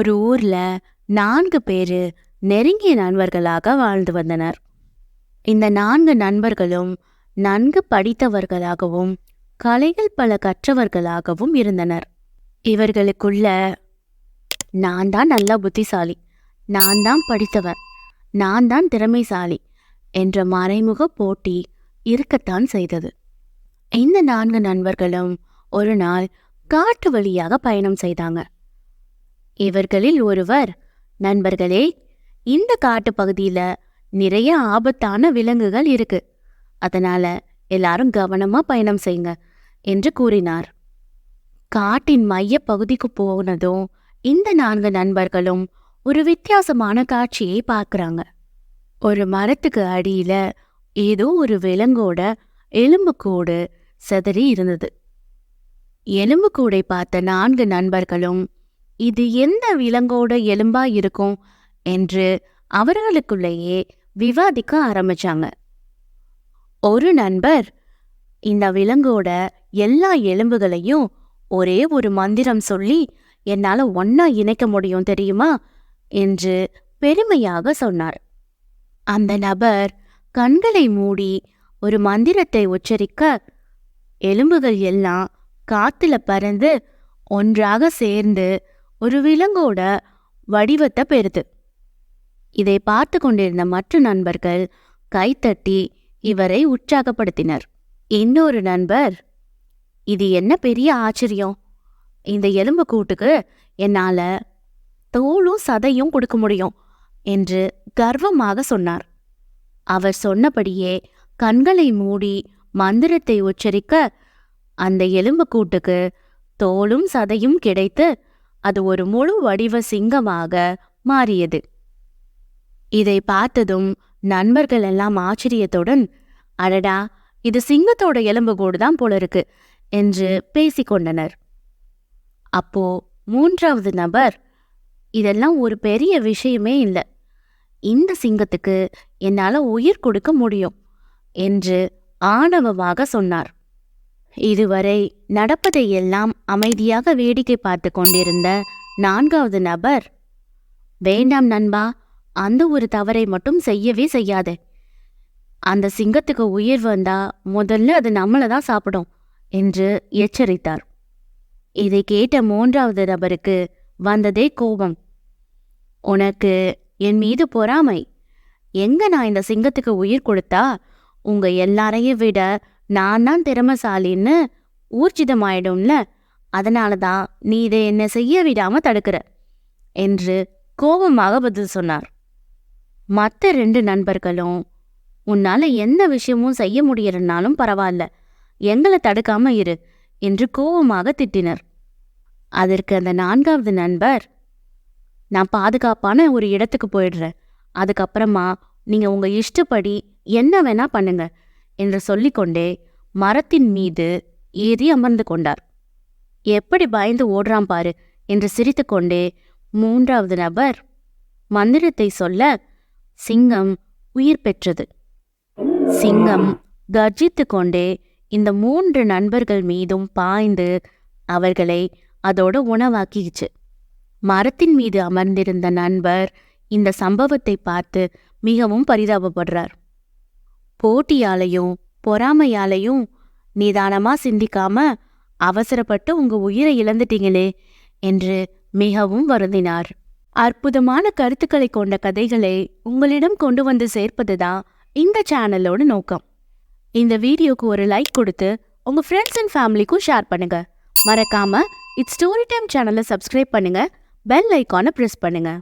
ஒரு ஊர்ல 4 பேரு நெருங்கிய நண்பர்களாக வாழ்ந்து வந்தனர். இந்த 4 நண்பர்களும் நன்கு படித்தவர்களாகவும் கலைகள் பல கற்றவர்களாகவும் இருந்தனர். இவர்களுக்குள்ள நான் தான் நல்ல புத்திசாலி, நான் தான் படித்தவன், நான் தான் திறமைசாலி என்ற மறைமுக போட்டி இருக்கத்தான் செய்தது. இந்த 4 நண்பர்களும் ஒரு நாள் காட்டு வழியாக பயணம் செய்தாங்க. இவர்களில் ஒருவர், நண்பர்களே, இந்த காட்டு பகுதியில நிறைய ஆபத்தான விலங்குகள் இருக்கு, அதனால எல்லாரும் கவனமா பயணம் செய்யுங்க என்று கூறினார். காட்டின் மைய பகுதிக்கு போனதும் இந்த 4 நண்பர்களும் ஒரு வித்தியாசமான காட்சியை பார்க்கறாங்க. ஒரு மரத்துக்கு அடியில ஏதோ ஒரு விலங்கோட எலும்புக்கூடு சிதறி இருந்தது. எலும்புக்கூடை பார்த்த 4 நண்பர்களும் இது எந்த விலங்கோட எலும்பா இருக்கும் என்று அவர்களுக்குள்ளேயே விவாதிக்க ஆரம்பிச்சாங்க. ஒரு நண்பர், இந்த விலங்கோட எல்லா எலும்புகளையும் ஒரே ஒரு மந்திரம் சொல்லி என்னால ஒன்னா இணைக்க முடியும் தெரியுமா என்று பெருமையாக சொன்னார். அந்த நபர் கண்களை மூடி ஒரு மந்திரத்தை உச்சரிக்க எலும்புகள் எல்லாம் காத்துல பறந்து ஒன்றாக சேர்ந்து ஒரு விலங்கோட வடிவத்தை பெறுது. இதை பார்த்து கொண்டிருந்த மற்ற நண்பர்கள் கைத்தட்டி இவரை உற்சாகப்படுத்தினர். இன்னொரு நண்பர், இது என்ன பெரிய ஆச்சரியம், இந்த எலும்பு கூட்டுக்கு என்னால தோலும் சதையும் கொடுக்க முடியும் என்று கர்வமாக சொன்னார். அவர் சொன்னபடியே கண்களை மூடி மந்திரத்தை உச்சரிக்க அந்த எலும்பு கூட்டுக்கு தோலும் சதையும் கிடைத்து அது ஒரு முழு வடிவ சிங்கமாக மாறியது. இதை பார்த்ததும் நண்பர்கள் எல்லாம் ஆச்சரியத்துடன், அடடா, இது சிங்கத்தோட எலும்புக்கூடு தான் போல இருக்கு என்று பேசிக்கொண்டனர். அப்போ 3வது நபர், இதெல்லாம் ஒரு பெரிய விஷயமே இல்லை, இந்த சிங்கத்துக்கு என்னால உயிர் கொடுக்க முடியும் என்று ஆணவமாக சொன்னார். இதுவரை நடப்பதை எல்லாம் அமைதியாக வேடிக்கை பார்த்து கொண்டிருந்த 4வது நபர், வேண்டாம் நண்பா, அந்த ஒரு தவறை மட்டும் செய்யவே செய்யாதே, அந்த சிங்கத்துக்கு உயிர் வந்தா முதல்ல அது நம்மளை தான் சாப்பிடும் என்று எச்சரித்தார். இதை கேட்ட 3வது நபருக்கு வந்ததே கோபம். உனக்கு என் மீது பொறாமை, எங்க நான் இந்த சிங்கத்துக்கு உயிர் கொடுத்தா உங்க எல்லாரையும் விட நான் தான் திறமைசாலின்னு ஊர்ஜிதமாயிடும்ல, அதனாலதான் நீ இதை என்ன செய்ய விடாம தடுக்கிற என்று கோபமாக பதில் சொன்னார். மற்ற 2 நண்பர்களும், உன்னால எந்த விஷயமும் செய்ய முடியறனாலும் பரவாயில்ல, எங்களை தடுக்காம இரு என்று கோபமாக திட்டினர். அதற்கு அந்த 4வது நண்பர், நான் பாதுகாப்பான ஒரு இடத்துக்கு போயிடுறேன், அதுக்கப்புறமா நீங்க உங்க இஷ்டப்படி என்ன வேணா பண்ணுங்க என்று சொல்லிக்கொண்டே மரத்தின் மீது ஏறி அமர்ந்து கொண்டார். எப்படி பயந்து ஓடுறான் பாரு என்று சிரித்து கொண்டே 3வது நபர் மந்திரத்தை சொல்ல சிங்கம் உயிர் பெற்றது. சிங்கம் கர்ஜித்து கொண்டே இந்த 3 நண்பர்கள் மீதும் பாய்ந்து அவர்களை அதோட உணவாக்கிச்சு. மரத்தின் மீது அமர்ந்திருந்த நண்பர் இந்த சம்பவத்தை பார்த்து மிகவும் பரிதாபப்படுறார். போட்டியாலையும் பொறாமையாலையும் நிதானமா சிந்திக்காம அவசரப்பட்டு உங்க உயிரை இழந்துட்டீங்களே என்று மிகவும் வருந்தினார். அற்புதமான கருத்துக்களை கொண்ட கதைகளை உங்களிடம் கொண்டு வந்து சேர்ப்பதுதான் இந்த சேனலோட நோக்கம். இந்த வீடியோக்கு ஒரு லைக் கொடுத்து உங்க ஃப்ரெண்ட்ஸ் அண்ட் ஃபேமிலிக்கும் ஷேர் பண்ணுங்க. மறக்காம இட்ஸ் ஸ்டோரி டைம் சேனலை சப்ஸ்கிரைப் பண்ணுங்க, பெல் ஐக்கானை பிரஸ் பண்ணுங்க.